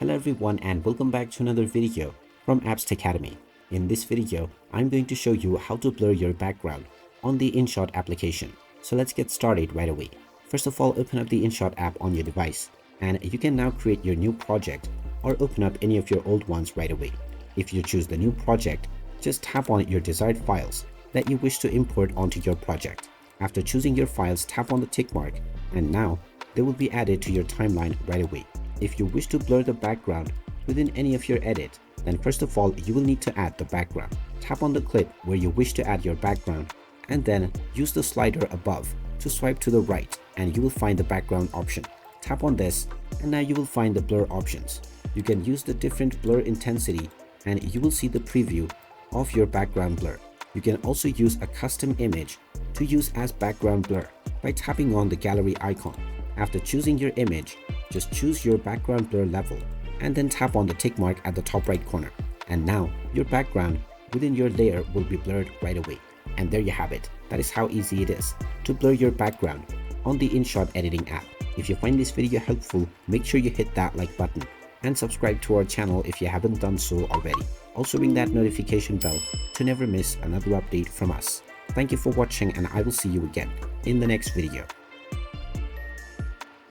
Hello everyone and welcome back to another video from Apps Academy. In this video, I'm going to show you how to blur your background on the InShot application. So let's get started right away. First of all, open up the InShot app on your device and you can now create your new project or open up any of your old ones right away. If you choose the new project, just tap on your desired files that you wish to import onto your project. After choosing your files, tap on the tick mark and now they will be added to your timeline right away. If you wish to blur the background within any of your edit, then first of all, you will need to add the background. Tap on the clip where you wish to add your background and then use the slider above to swipe to the right and you will find the background option. Tap on this and now you will find the blur options. You can use the different blur intensity and you will see the preview of your background blur. You can also use a custom image to use as background blur by tapping on the gallery icon. After choosing your image, just choose your background blur level and then tap on the tick mark at the top right corner. And now your background within your layer will be blurred right away. And there you have it. That is how easy it is to blur your background on the InShot editing app. If you find this video helpful, make sure you hit that like button and subscribe to our channel if you haven't done so already. Also ring that notification bell to never miss another update from us. Thank you for watching and I will see you again in the next video.